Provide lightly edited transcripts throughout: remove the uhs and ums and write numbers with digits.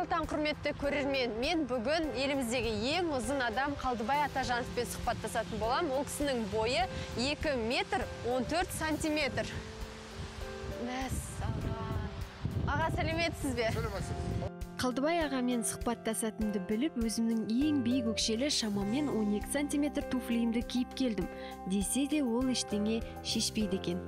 Қайырлы құрметті көрермен, мен бүгін еліміздегі ең ұзын адам Қалдыбай Атажановпен сұхбаттасатын болам. Ол кісінің бойы 2 метр 14 сантиметр. Аға, сәлеметсіз бе? Қалдыбай ағамен сұхбаттасатынды біліп, өзімнің ең биік өкшелі шамамен 12 сантиметр туфлиімді киіп келдім. Десе де ол ештеңе шешпейді екен.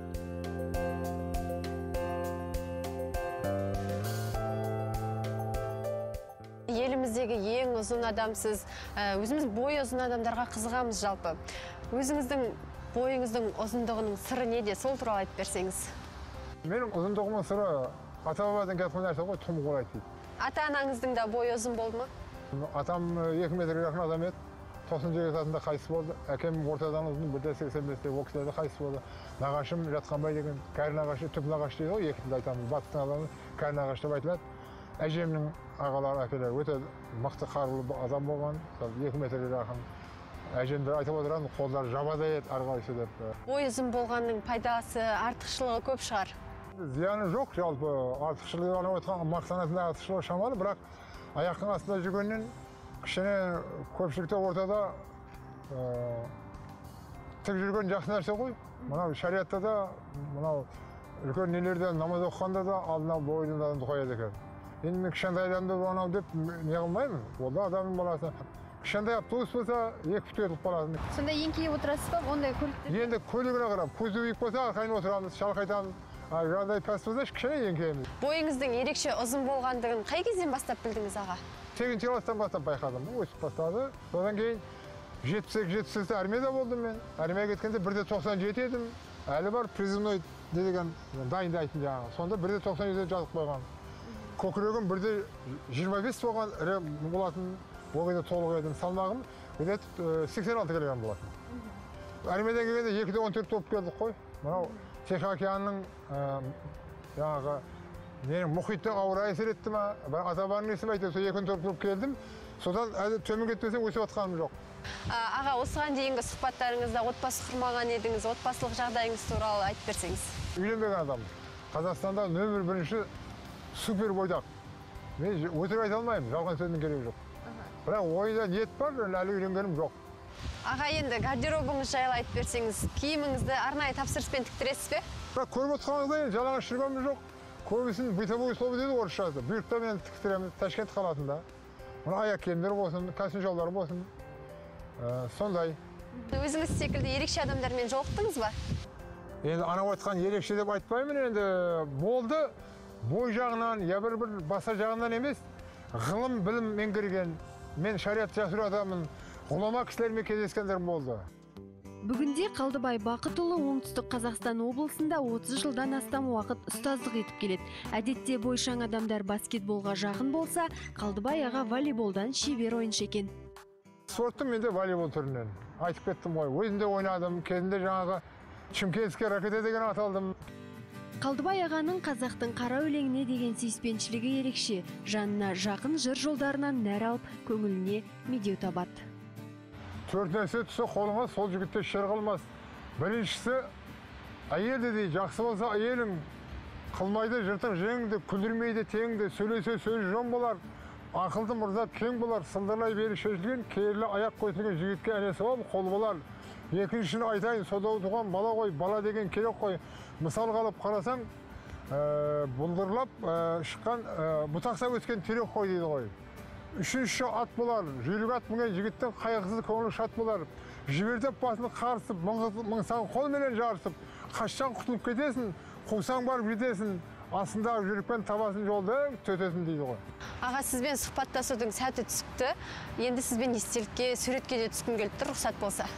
Еліміздегі ең ұзын адамсыз. Өзіміз бой ұзын адамдарға қызығамыз жалпы. Өзіңіздің бойыңыздың ұзындығының сыры неде? Сол туралы айтып берсеңіз. Менің ұзындығымның сыры ата-бабадан кеткен нәрсе ғой, тұм қурайды дейді. Ата-анаңыздың да бойы ұзын болды ма? Атам 2 метрге жақын адам еді. 97 жасында қайтыс болды. Әкем ортадан ұзын, бірде 85-те ол кісілерде қайтыс болды. Нағашым Жатқанбай деген кәрі нағашы, түп нағашы дейді ғой, екі тілде айтамыз. Батыстың адамы кәрі нағашы деп айтылады. Әжемнің ағалары, әкелері өте мықты қарулы адам болған, 2 метрге жақын. Әжемдер айтып отырған, қолдары жабадай еді арғайсы деп. Бой ұзын болғанның пайдасы, артықшылығы көп шығар. Зияны жоқ, жалпы артықшылығы ғана отқан мақтанатында артықшылығы шамалы, бірақ аяқтың астында жүргеннен кішкене көпшілікте ортада тік жүрген жақсы нәрсе ғой. Мынау шариатта да, мынау үлкен нелерде намаз оқығанда да алдына бойын адамды қояды екен. Енді мен кішкентай адамды анау деп не қылмаймын, ол да адамның баласы. Кішкентай автобус болса, 2 бүтін етіп қаласың. Сонда еңкейіп отырасыз ба, ондай көліктер? Енді көлігіне қарап, көзі биік болса, арқайын отырамыз, шалқайтамыз. Жағдай пәс болса, кішкене еңкейміз. Бойыңыздың ерекше ұзын болғандығын қай кезден бастап білдіңіз аға? 8-ші класстан бастап байқадым, өсіп бастады. Содан кейін 72-73-те армияда болдым мен. Армияға кеткенде 1,97 едім. Әлі бар призывной деген дайындайтын жаңағы. Сонда 1,97 жазып қойған. Көкірегім 1,25 болған ірі болатын. Ол кезде толық едім. Салмағым 86 килограмм болатын. Армиядан келгенде 2,14 топ келдік қой. Мынау Тихоокеанның жаңағы мұхитты ауа әсер етті ма? Ата-бабаның несі ме айтты, 2,14 топ келдім. Содан төмен кетпесем өсіп атқаным жоқ. Аға, осыған дейінгі сұхбаттарыңызда отбасы құрмаған едіңіз, отбасылық жағдайыңыз туралы айтып берсеңіз. Үйленбеген адаммын. Қазақстанда нөмір 1-ші супер бойдақ. Мен өтірік айта алмаймын, жалған сөздің керегі жоқ. Бірақ ойда ниет бар, әлі үйленгенім жоқ. Аға, енді гардеробыңыз жайлы айтып берсеңіз, киіміңізді арнайы тапсырыспен тіктіресіз бе? Бірақ көріп отырғаныңыздай жалаңаш жүргенім жоқ. Көбісін бытовой слово дейді орысшасы. Бұйрықта мен тіктіреміз Ташкент қаласында. Мына аяқ киімдер болсын, костюм жолдары болсын. Сондай. Өзіңіз секілді ерекше адамдармен жолықтыңыз ба? Енді анау айтқан ерекше деп айтпаймын, енді болды. Бой жағынан, я бір баса жағынан емес, ғылым, білім меңгерген. Мен шариат жақсы адамын, ғұлама кісілермен кездескендер болды. Бүгінде Қалдыбай Бақытұлы оңтүстік Қазақстан облысында 30 жылдан астам уақыт ұстаздық етіп келеді. Әдетте бойшаң адамдар баскетболға жақын болса, Қалдыбай аға волейболдан шебер ойыншы екен. Спорттың менде волейбол түрінен. Айтып кеттім ғой, өзінде ойнадым, кезінде жаңағы Шымкентский ракета деген аталдым. Қалдыбай ағаның қазақтың қара өлеңіне деген сүйіспеншілігі ерекше. Жанына жақын жыр жолдарынан нәр алып, көңіліне медеу табады. 4 нәрсе түсі қолыңа, сол жігітте шер қылмас. Біріншісі, әйелді дей, жақсы болса әйелің, қылмайды жыртың жеңді, күлдірмейді теңді, сөйлесе сөз жон болар, ақылды мұрзат кең болар, сылдырлай бері шешілген, керілі аяқ қойсылген жігітке әнесі бол, қол болар. Екіншісін айтайын, сода туған бала ғой, бала деген керек қой. Мысал қалып қарасаң, бұлдырлап шыққан, бұтақса өскен терек қой дейді ғой. Үшінші ат болар, жүйрік ат мінген жігіттің қайғысыз көңілі шат болар. Жібертіп басын қарысып, мыңсан қолменен жарысып, қашан құтылып кетесің, қусаң барып жетесің, астында жүрікпен табасын жолды төтесін дейді ғой. Аға, сізбен сұхбаттасудың сәті түсіпті. Енді сізбен естелікке, суретке де түскім келіп тұр, рұқсат болса.